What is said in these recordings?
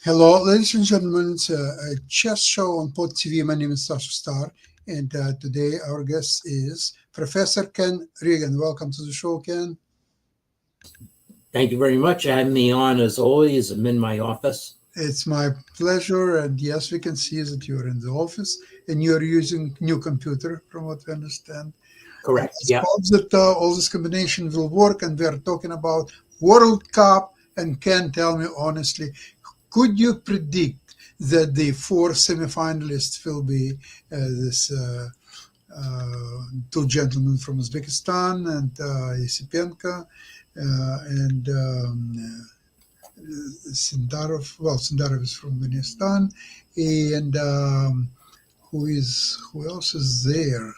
Hello, ladies and gentlemen. It's a chess show on Pod TV. My name is Sasha Star, and today our guest is Professor Ken Regan. Welcome to the show, Ken. Thank you very much. Having me on as always. I'm in my office. It's my pleasure, and yes, we can see that you're in the office and you're using new computer, from what we understand. Correct. Let's Yeah. hope that all this combination will work, and we are talking about World Cup. And Ken, tell me honestly, could you predict that the four semifinalists will be this two gentlemen from Uzbekistan and Yesipenko and Sindarov? Well, Sindarov is from Afghanistan, and who else is there?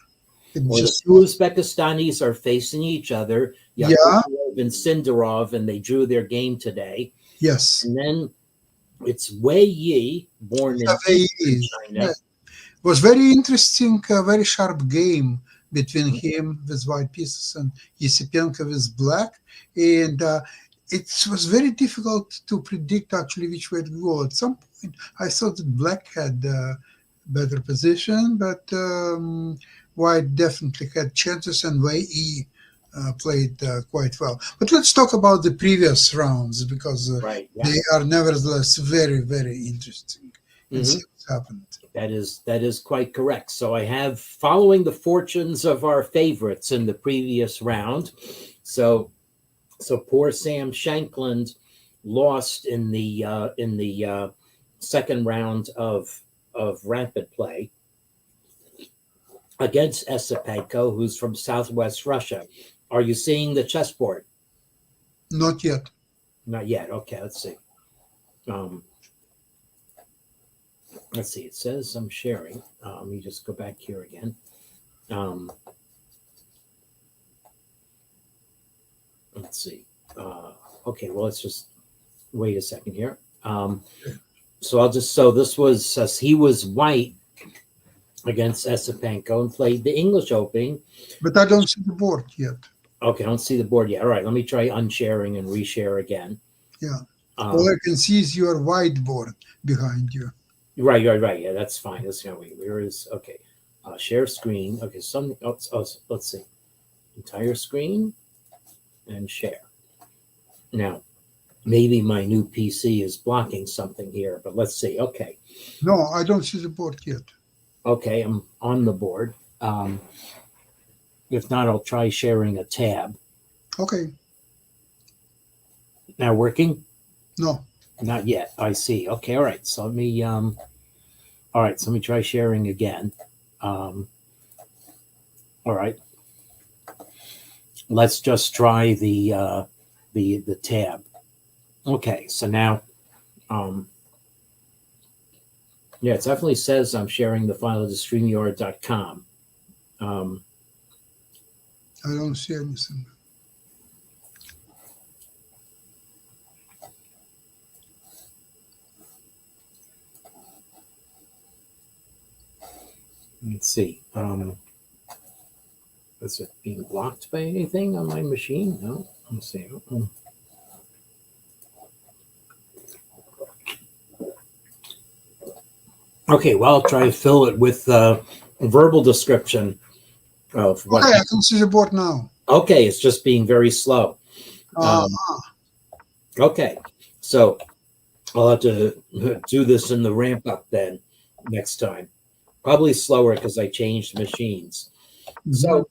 It Well, the just two Uzbekistanis are facing each other, yeah, Yakubov and Sindarov, and they drew their game today. yes. And then it's Wei Yi, born in Eastern Yeah, China. was very interesting, very sharp game between him with white pieces and Yesipenko with black, and it was very difficult to predict actually which way to go. At some point, I thought that black had better position, but white definitely had chances, and Wei Yi played quite well. But let's talk about the previous rounds because Right. Yeah. they are nevertheless very, very interesting and hmm see what's happened. That is quite correct. So I have following the fortunes of our favorites in the previous round. So poor Sam Shankland lost in the second round of rapid play against Esipenko, who's from Southwest Russia. Are you seeing the chessboard? Not yet. Not yet. Okay, let's see. Um, let's see. It says I'm sharing. Let me just go back here again. Um, let's see. Okay, well, let's just wait a second here. So this was he was white against Esipenko and played the English Open. But I don't see the board yet. Okay, I don't see the board yet. All right, let me try unsharing and reshare again. Yeah. All I can see is your whiteboard behind you. Right. Yeah, that's fine. Let's go. Where is okay? Share screen. Okay, let's see. Entire screen and share. Now, maybe my new PC is blocking something here, but let's see. Okay. No, I don't see the board yet. Okay, I'm on the board. If not, I'll try sharing a tab. Okay. Now working? No. Not yet. I see. Okay, all right. So let me all right, so let me try sharing again. All right. Let's just try the tab. Okay, so now yeah, it definitely says I'm sharing the file to StreamYard.com. I don't see anything. Let's see. Is it being blocked by anything on my machine? No. Let's see. Okay, well, I'll try to fill it with verbal description of what. Okay, I can see the board now. Okay, it's just being very slow. Okay, so I'll have to do this in the ramp up then next time. Probably slower because I changed machines. So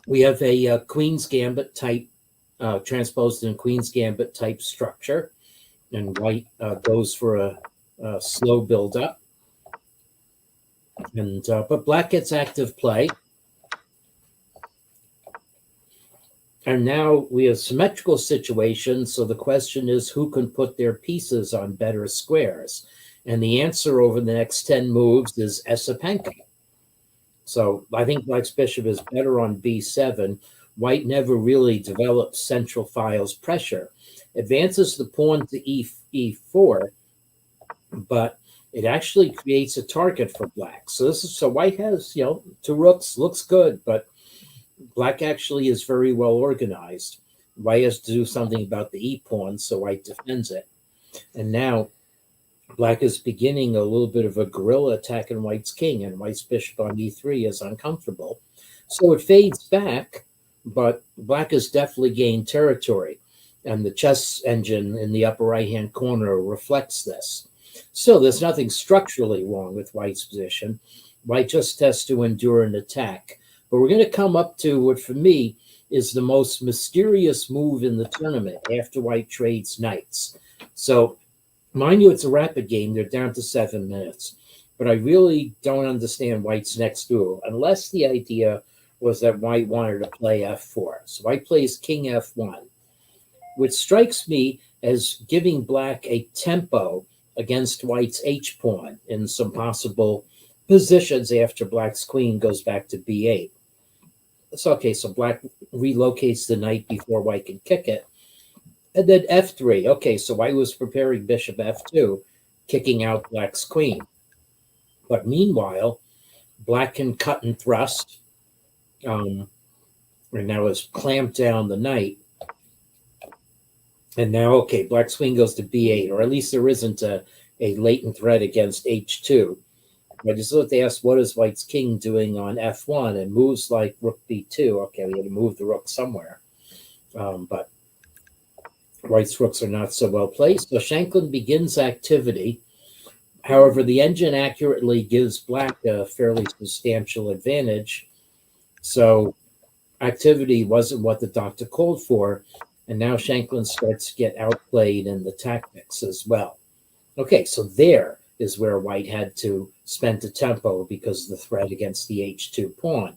we have a Queen's Gambit type, transposed in Queen's Gambit type structure, and white goes for a slow build up. And but black gets active play. And now we have symmetrical situations. So the question is who can put their pieces on better squares? And the answer over the next 10 moves is Esipenko. So I think black's bishop is better on b7. White never really develops central files pressure. Advances the pawn to e4, but it actually creates a target for black. So white has, two rooks, looks good, but black actually is very well organized. White has to do something about the e pawn, so white defends it. And now Black is beginning a little bit of a guerrilla attack on white's king, and white's bishop on e3 is uncomfortable. So it fades back, but black has definitely gained territory, and the chess engine in the upper right-hand corner reflects this. So there's nothing structurally wrong with white's position. White just has to endure an attack. But we're going to come up to what, for me, is the most mysterious move in the tournament after white trades knights. So, mind you, it's a rapid game. They're down to 7 minutes. But I really don't understand white's next move, unless the idea was that white wanted to play f4. So white plays king f1, which strikes me as giving black a tempo against white's h-pawn in some possible positions after black's queen goes back to b8. It's okay, so black relocates the knight before white can kick it. And then f3. Okay, so white was preparing bishop f2, kicking out black's queen. But meanwhile, black can cut and thrust, and now has clamped down the knight. And now, okay, black's queen goes to b8, or at least there isn't a latent threat against h2. I just looked to ask, what is white's king doing on f1? And moves like rook b2. Okay, we had to move the rook somewhere. But white's rooks are not so well placed. So Shanklin begins activity. However, the engine accurately gives black a fairly substantial advantage. So activity wasn't what the doctor called for. And now Shanklin starts to get outplayed in the tactics as well. Okay, so there is where white had to spend the tempo because of the threat against the h2 pawn.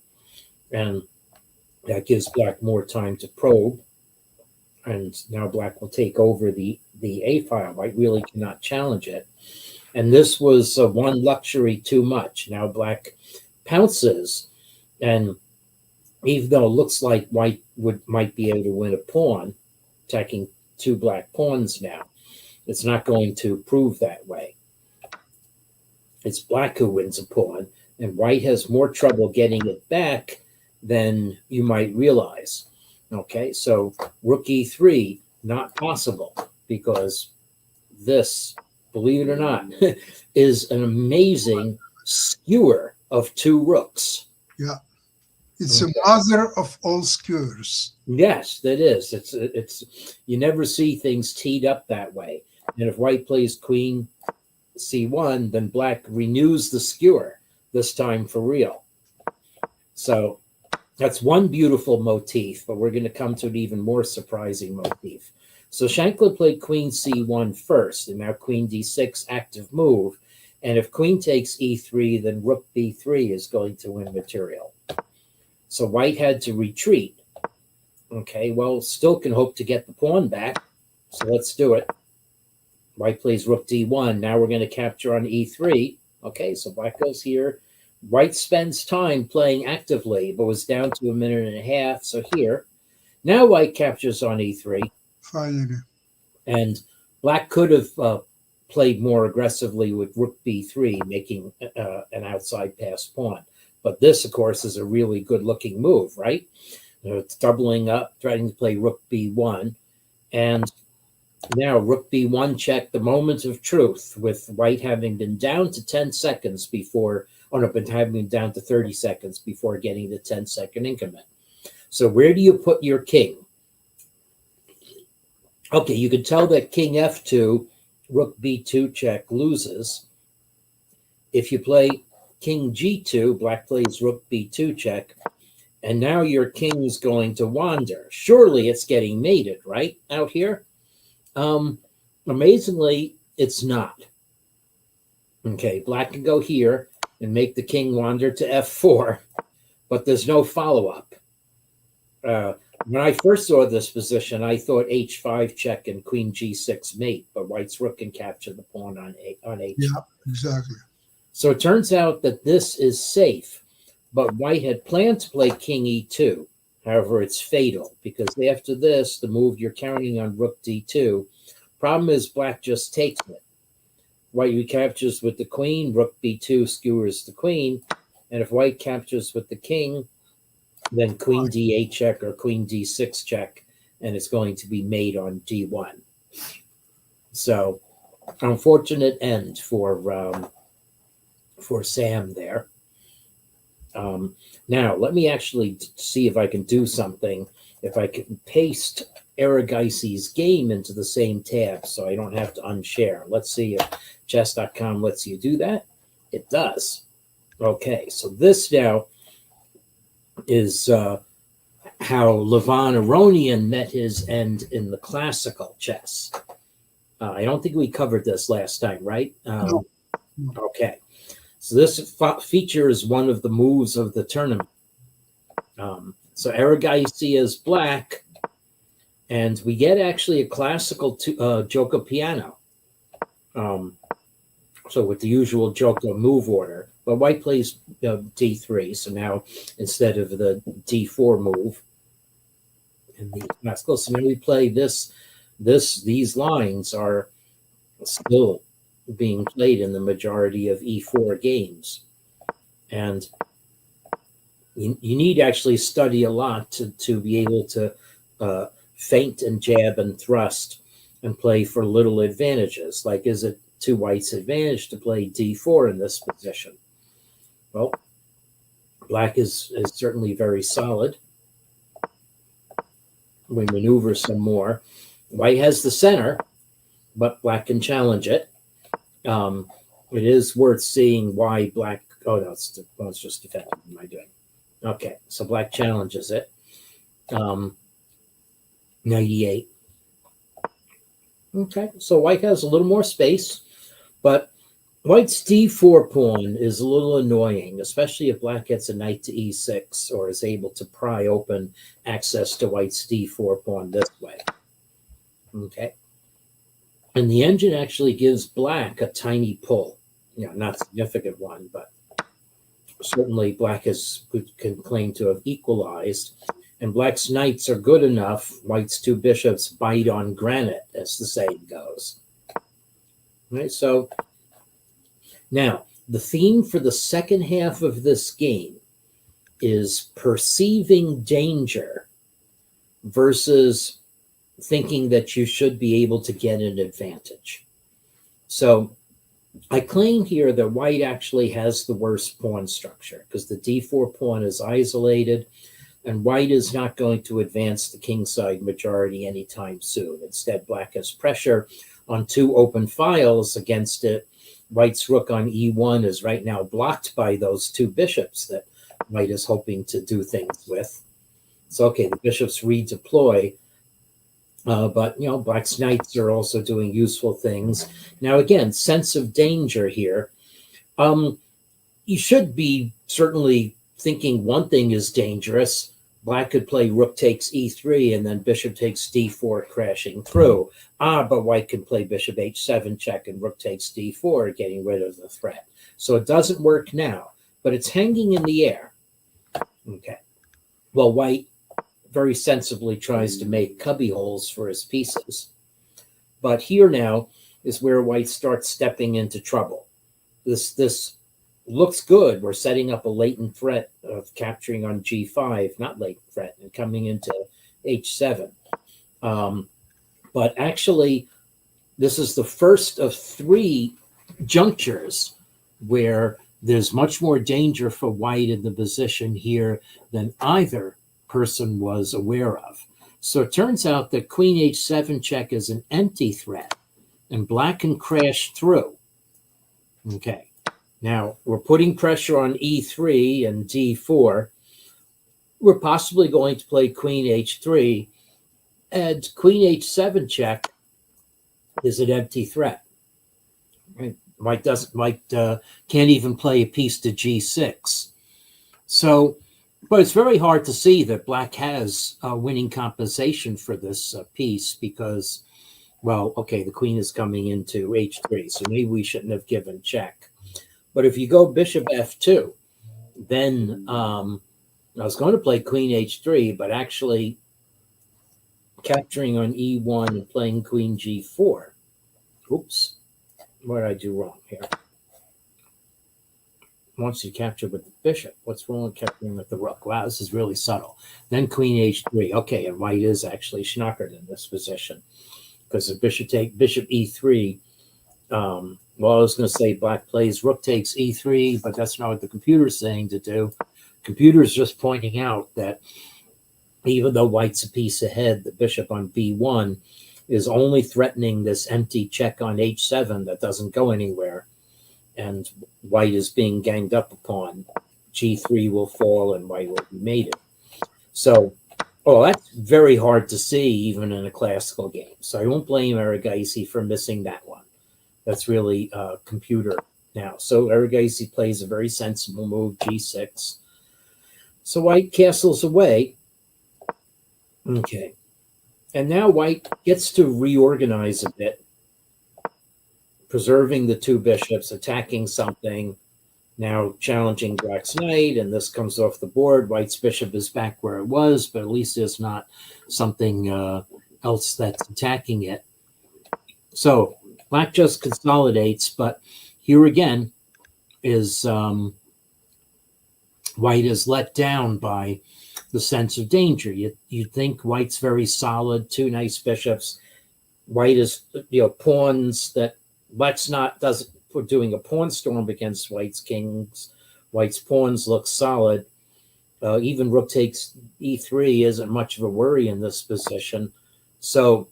And that gives black more time to probe. And now black will take over the a file. White really cannot challenge it. And this was one luxury too much. Now black pounces, and even though it looks like white might be able to win a pawn, attacking 2 black pawns now, it's not going to prove that way. It's black who wins a pawn, and white has more trouble getting it back than you might realize. Okay, so rook e3, not possible, because this, believe it or not, is an amazing skewer of 2 rooks. Yeah. It's a mother of all skewers. Yes, that is. It's you never see things teed up that way. And if white plays queen c1, then black renews the skewer, this time for real. So that's one beautiful motif, but we're going to come to an even more surprising motif. So Shanklin played queen c1 first, and now queen d6, active move. And if queen takes e3, then rook b3 is going to win material. So white had to retreat. Okay, well, still can hope to get the pawn back. So let's do it. White plays rook d1. Now we're going to capture on e3. Okay, so black goes here. White spends time playing actively, but was down to 1.5 minutes. So here. Now white captures on e3. Finally. And black could have played more aggressively with rook b3, making an outside pass pawn. But this, of course, is a really good-looking move, right? It's doubling up, trying to play rook b1. And now rook b1 check, the moment of truth, with white having been down to 10 seconds before, but having been down to 30 seconds before getting the 10-second increment. So where do you put your king? Okay, you can tell that king f2, rook b2 check loses. If you play king g2, black plays rook b2 check, and now your king is going to wander. Surely it's getting mated, right, out here? Amazingly, it's not. Okay, black can go here and make the king wander to f4, but there's no follow-up. When I first saw this position, I thought h5 check and queen g6 mate, but white's rook can capture the pawn on h. Yeah, exactly. So it turns out that this is safe, but white had planned to play king e2. However, it's fatal, because after this, the move you're counting on rook d2, problem is black just takes it. White recaptures with the queen, rook b2 skewers the queen, and if white captures with the king, then queen d8 check or queen d6 check, and it's going to be made on d1. So unfortunate end for Sam there. Now, let me actually see if I can do something. If I can paste Arageisi's game into the same tab so I don't have to unshare. Let's see if chess.com lets you do that. It does. Okay, so this now is how Levon Aronian met his end in the classical chess. I don't think we covered this last time, right? No. Okay. So this features one of the moves of the tournament. So Arageisi is black, and we get actually a classical Gioco Piano. So with the usual Gioco move order, but white plays d3. So now instead of the d4 move in the classical, so now we play this. These lines are still being played in the majority of e4 games, and you need actually study a lot to be able to feint and jab and thrust and play for little advantages. Like, is it to white's advantage to play d4 in this position? Well, black is certainly very solid. We maneuver some more. White has the center, but black can challenge it. It is worth seeing why black. Oh no, it's just defensive. What am I doing? Okay, so black challenges it. 98. Okay, so white has a little more space, but white's d4 pawn is a little annoying, especially if black gets a knight to e6 or is able to pry open access to white's d4 pawn this way. Okay. And the engine actually gives black a tiny pull. Not a significant one, but certainly black can claim to have equalized. And black's knights are good enough. White's two bishops bite on granite, as the saying goes. Right, so now the theme for the second half of this game is perceiving danger versus thinking that you should be able to get an advantage. So I claim here that white actually has the worst pawn structure because the d4 pawn is isolated and white is not going to advance the kingside majority anytime soon. Instead, black has pressure on two open files against it. White's rook on e1 is right now blocked by those two bishops that white is hoping to do things with. So, okay, the bishops redeploy. But, black's knights are also doing useful things. Now, again, sense of danger here. You should be certainly thinking one thing is dangerous. Black could play rook takes e3 and then bishop takes d4 crashing through. But white can play bishop h7 check and rook takes d4, getting rid of the threat. So it doesn't work now, but it's hanging in the air. Okay. Well, white very sensibly tries to make cubby holes for his pieces. But here now is where white starts stepping into trouble. This looks good. We're setting up a latent threat of capturing on g5, not latent threat, and coming into h7. But actually, this is the first of three junctures where there's much more danger for white in the position here than either person was aware of. So it turns out that queen h7 check is an empty threat and black can crash through. Okay, now we're putting pressure on e3 and d4. We're possibly going to play queen h3, and queen h7 check is an empty threat. Right? White can't even play a piece to g6. So, but it's very hard to see that black has winning compensation for this piece because, well, okay, the queen is coming into h3, so maybe we shouldn't have given check. But if you go bishop f2, then I was going to play queen h3, but actually capturing on e1 and playing queen g4. Oops, what did I do wrong here? Wants you to capture with the bishop. What's wrong with capturing with the rook? Wow, this is really subtle. Then queen h3. Okay, and white is actually schnockered in this position because the bishop e3 Well, I was going to say black plays rook takes e3, but that's not what the computer's saying to do. Computer's just pointing out that even though white's a piece ahead, the bishop on b1 is only threatening this empty check on h7 that doesn't go anywhere, and white is being ganged up upon. G3 will fall and white will be mated. So, that's very hard to see even in a classical game. So I won't blame Erigaisi for missing that one. That's really computer now. So Erigaisi plays a very sensible move, g6. So white castles away. Okay. And now white gets to reorganize a bit, preserving the two bishops, attacking something, now challenging black's knight, and this comes off the board. White's bishop is back where it was, but at least there's not something else that's attacking it. So black just consolidates, but here again is white is let down by the sense of danger. You think white's very solid, two nice bishops. White is, pawns that we're doing a pawn storm against white's kings. White's pawns look solid. Even rook takes e3 isn't much of a worry in this position. So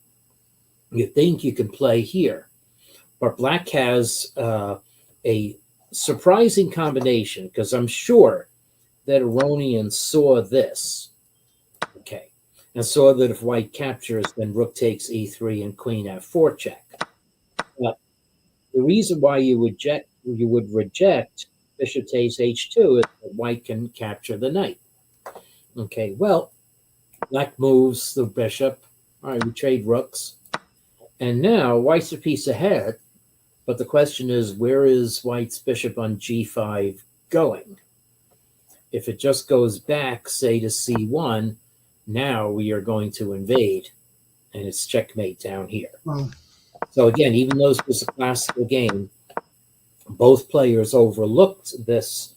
you think you can play here. But black has a surprising combination, because I'm sure that Aronian saw this, okay, and saw that if white captures, then rook takes e3 and queen f4 check. But the reason why you would reject bishop takes h2 is that white can capture the knight. Okay, well, black moves the bishop. All right, we trade rooks. And now white's a piece ahead, but the question is, where is white's bishop on g5 going? If it just goes back, say, to c1, now we are going to invade, and it's checkmate down here. Well, So again, even though this was a classical game, both players overlooked this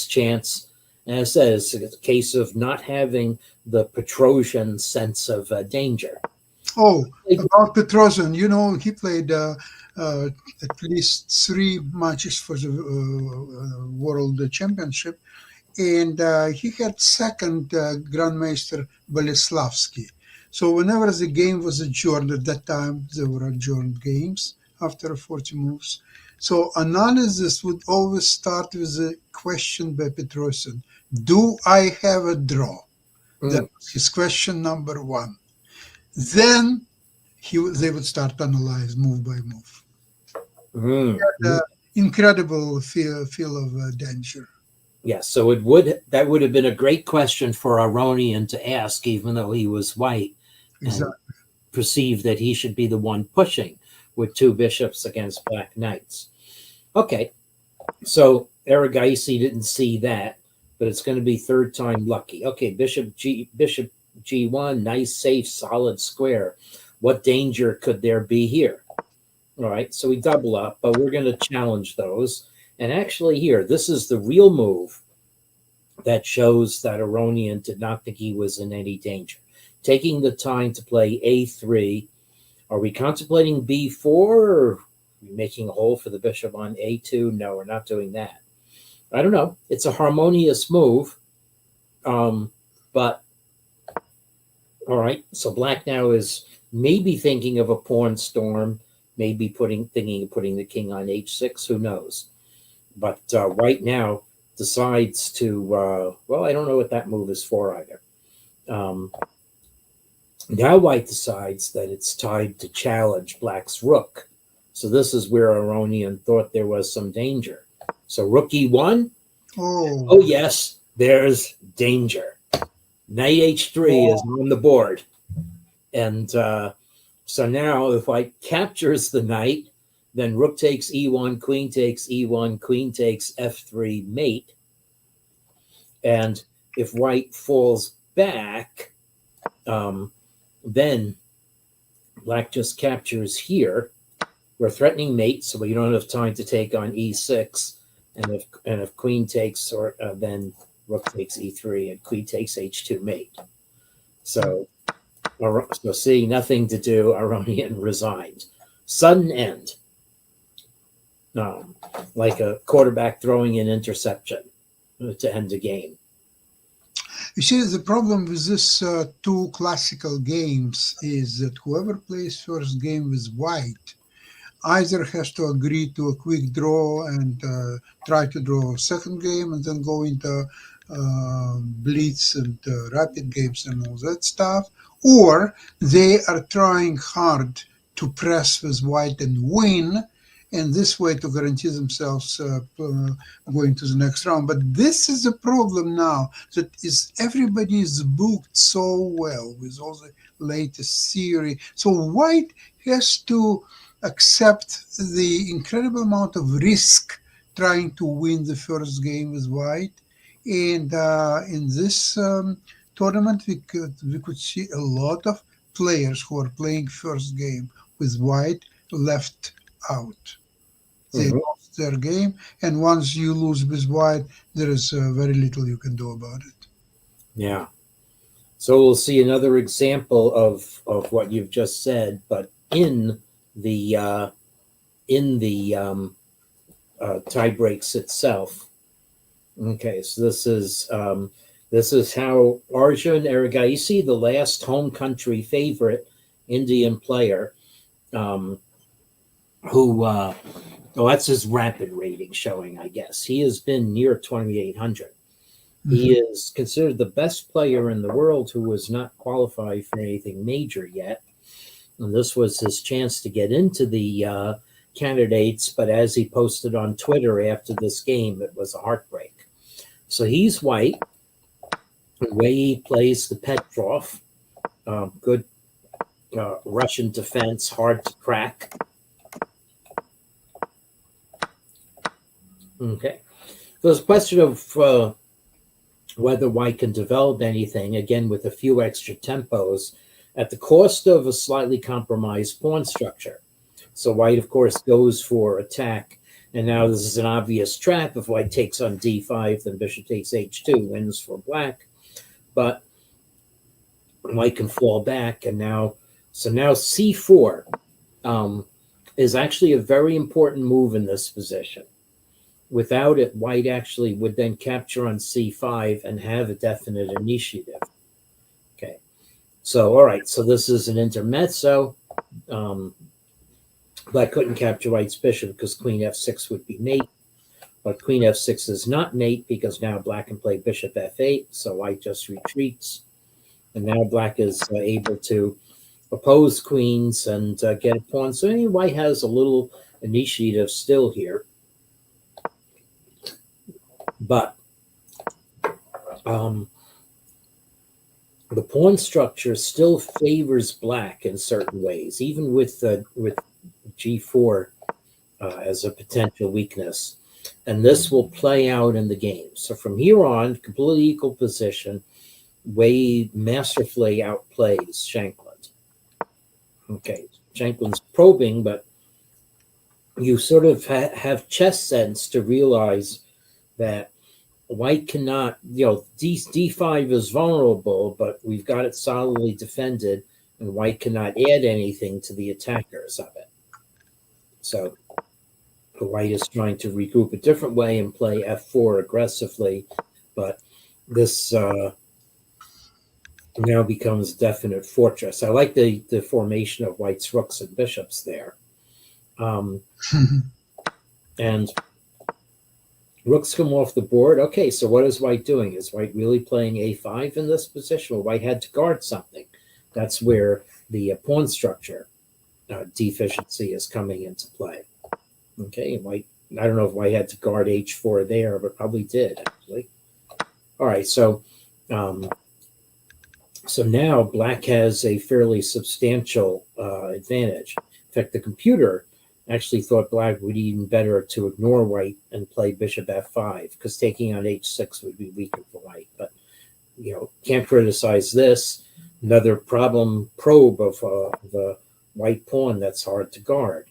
chance. And as I said, it's a case of not having the Petrosian sense of danger. oh, about Petrosian, he played at least 3 matches for the World Championship, and he had second Grandmaster Boleslavsky. So whenever the game was adjourned, at that time there were adjourned games after 40 moves. So analysis would always start with a question by Petrosian: do I have a draw? That was his question number 1. Then they would start to analyze move by move. Incredible feel of danger. Yes, so that would have been a great question for Aronian to ask, even though he was white, Exactly. and perceived that he should be the one pushing with two bishops against black knights. Okay, so Erigaisi didn't see that, but it's going to be third time lucky. Okay, bishop g1, nice, safe, solid square. What danger could there be here? All right, so we double up, but we're going to challenge those. And actually here, this is the real move that shows that Aronian did not think he was in any danger. Taking the time to play a3. Are we contemplating b4, or are we making a hole for the bishop on a2? No, we're not doing that. I don't know. It's a harmonious move. But, all right, so black now is maybe thinking of a pawn storm, maybe thinking of putting the king on h6, who knows. But white now decides to, I don't know what that move is for either. Now white decides that it's time to challenge black's rook. So this is where Aronian thought there was some danger. So rook e1. Oh yes, there's danger. Knight h3 is on the board. And so now if white captures the knight, then rook takes e1, queen takes e1, queen takes f3 mate. And if white falls back, then black just captures here. We're threatening mate, so we don't have time to take on e6. And if queen takes, then rook takes e3 and queen takes h2 mate. So seeing nothing to do, Aronian resigns. Sudden end. like a quarterback throwing an interception to end the game. You see, the problem with these two classical games is that whoever plays first game with white either has to agree to a quick draw and try to draw a second game and then go into blitz and rapid games and all that stuff, or they are trying hard to press with white and win, and this way to guarantee themselves going to the next round. But this is the problem now, that is everybody is booked so well with all the latest theory. So white has to accept the incredible amount of risk trying to win the first game with white. And in this tournament, we could see a lot of players who are playing first game with white left out. They lost their game, and once you lose with white, there is very little you can do about it. Yeah. So we'll see another example of what you've just said, but in the tie breaks itself. Okay, so this is how Arjun Erigaisi, the last home country favorite Indian player, who that's his rapid rating showing, I guess. He has been near 2,800. He is considered the best player in the world who was not qualified for anything major yet. And this was his chance to get into the candidates. But as he posted on Twitter after this game, it was a heartbreak. So he's white. The way he plays the Petrov, good Russian defense, hard to crack. Okay. So it's a question of whether white can develop anything, again, with a few extra tempos at the cost of a slightly compromised pawn structure. So white, of course, goes for attack. And now this is an obvious trap. If white takes on d5, then bishop takes h2, wins for black. But white can fall back. And now c4 is actually a very important move in this position. Without it, white actually would then capture on c5 and have a definite initiative. Okay. So, all right. So this is an intermezzo. Black couldn't capture white's bishop because queen f6 would be mate. But queen f6 is not mate because now black can play bishop f8. So white just retreats. And now black is able to oppose queens and get a pawn. So white has a little initiative still here. But the pawn structure still favors black in certain ways, even with g4 as a potential weakness. And this will play out in the game. So from here on, completely equal position, Wade masterfully outplays Shankland. Okay, Shankland's probing, but you sort of have chess sense to realize that white cannot, d5 is vulnerable, but we've got it solidly defended, and white cannot add anything to the attackers of it. So white is trying to regroup a different way and play f4 aggressively, but this now becomes definite fortress. I like the formation of white's rooks and bishops there. And rooks come off the board. Okay, so what is white doing? Is white really playing a5 in this position? Well, white had to guard something. That's where the pawn structure deficiency is coming into play. Okay, white, I don't know if white had to guard h4 there, but probably did, actually. All right, so now black has a fairly substantial advantage. In fact, the computer actually thought black would even better to ignore white and play bishop f5 because taking on h6 would be weaker for white. But, can't criticize this. Another problem probe of the white pawn that's hard to guard.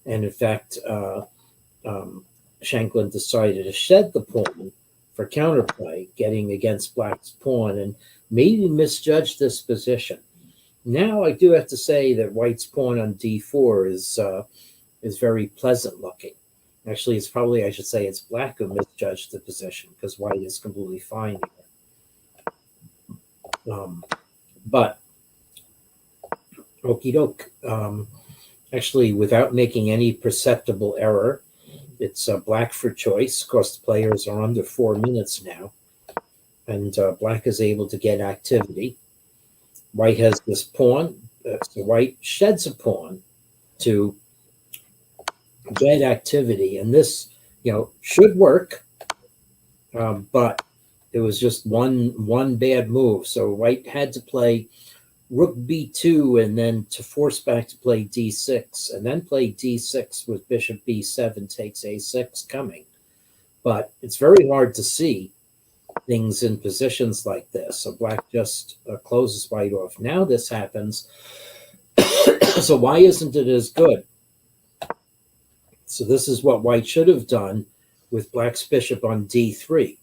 And in fact, Shankland decided to shed the pawn for counterplay, getting against black's pawn, and maybe misjudged this position. Now I do have to say that white's pawn on d4 is very pleasant looking. Actually, it's probably, I should say, it's black who misjudged the position because white is completely fine here. But okie doke. Actually, without making any perceptible error, it's black for choice. Of course, the players are under 4 minutes now, and black is able to get activity. White has this pawn, so white sheds a pawn to get activity, and this, should work, but it was just one bad move. So white had to play rook b2 and then to force back to play d6 and then play d6 with bishop b7 takes a6 coming. But it's very hard to see things in positions like this. So black just closes white off. Now this happens. So why isn't it as good? So this is what white should have done with black's bishop on d3.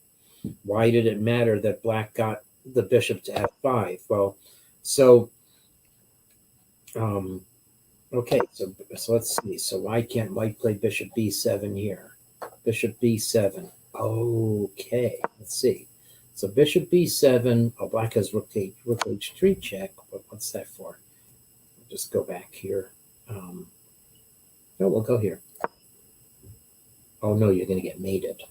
Why did it matter that black got the bishop to f5? Well, so, okay, so let's see. So why can't white play bishop b7 here? Bishop b7. Okay, let's see. So bishop b7. Oh, black has rook h3 check. But what's that for? We'll just go back here. No, we'll go here. Oh, no, you're going to get mated.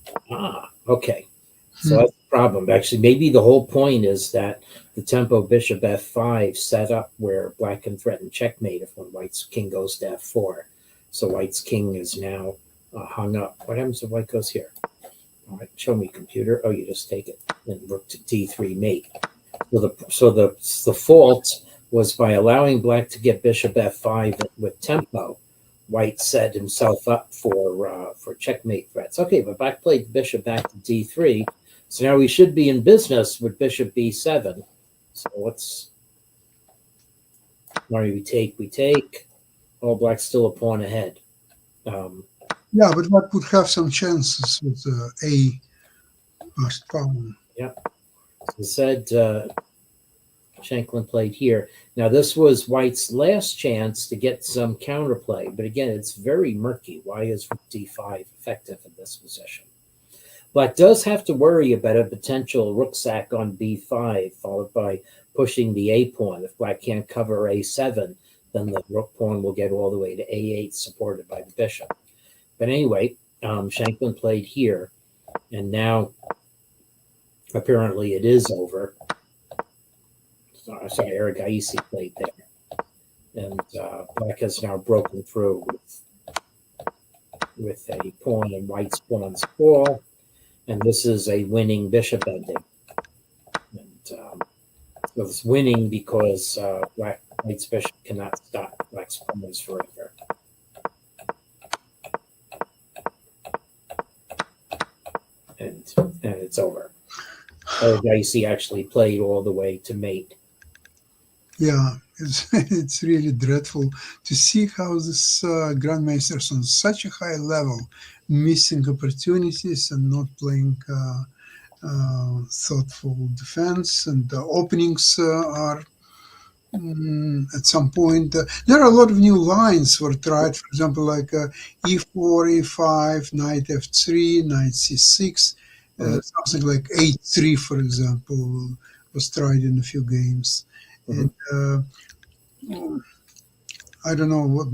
Okay. So that's the problem. Actually, maybe the whole point is that the tempo bishop f5 set up where black can threaten checkmate if when white's king goes to f4. So white's king is now hung up. What happens if white goes here? All right, show me, computer. Oh, you just take it and rook to d3 mate. So the fault was by allowing black to get bishop f5 with tempo. White set himself up for checkmate threats. Okay, but black played bishop back to d3. So now we should be in business with bishop b7. So let's, we take. Oh, black's still a pawn ahead. Yeah, but what would have some chances with a last pawn? Yeah. So instead, Shanklin played here. Now, this was white's last chance to get some counterplay. But again, it's very murky. Why is rook d5 effective in this position? Black does have to worry about a potential rook sack on b5, followed by pushing the a pawn. If black can't cover a7, then the rook pawn will get all the way to a8, supported by the bishop. But anyway, Shanklin played here, and now apparently it is over. Sorry, Erigaisi played there. And black has now broken through with a pawn and white's pawns fall. And this is a winning bishop ending. And so it's winning because white's bishop cannot stop black's pawns forever. And it's over. Erigaisi actually played all the way to mate. Yeah, it's really dreadful to see how this grandmasters on such a high level missing opportunities and not playing thoughtful defense, and the openings are at some point. There are a lot of new lines were tried, for example, like e4, e5, knight f3, knight c6, something like h3, for example, was tried in a few games. And I don't know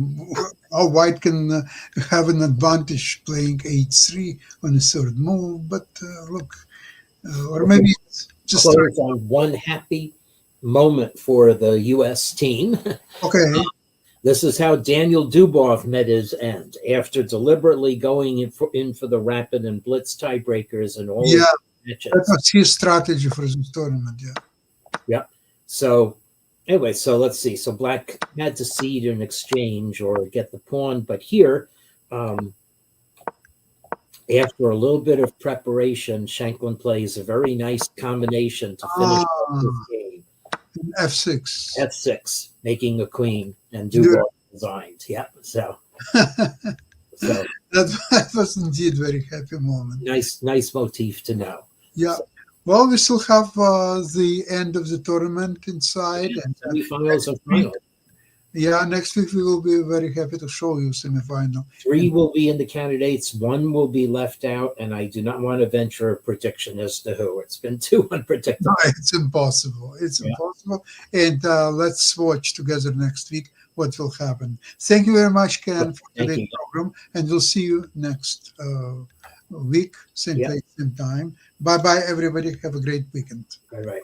how white can have an advantage playing h3 on a third move, but look, or maybe it's just close on one happy moment for the U.S. team. Okay. This is how Daniel Dubov met his end after deliberately going in for the rapid and blitz tiebreakers and all of the matches. That was his strategy for this tournament. Yeah. So anyway, so let's see. So black had to cede an exchange or get the pawn, but here, after a little bit of preparation, Shanklin plays a very nice combination to finish this game. F6. F6, making a queen, and Dubov resigned. Yeah, so that was indeed a very happy moment. Nice motif to know. Yeah. Well, we still have the end of the tournament inside. And semifinals and finals. Yeah, next week we will be very happy to show you semifinal. 3 will be in the candidates, 1 will be left out, and I do not want to venture a prediction as to who. It's been too unpredictable. No, it's impossible. It's Yeah. impossible. And let's watch together next week what will happen. Thank you very much, Ken, for Thank today's you. program. And we'll see you next week, same Yeah. place, same time. Bye bye, everybody. Have a great weekend. All right.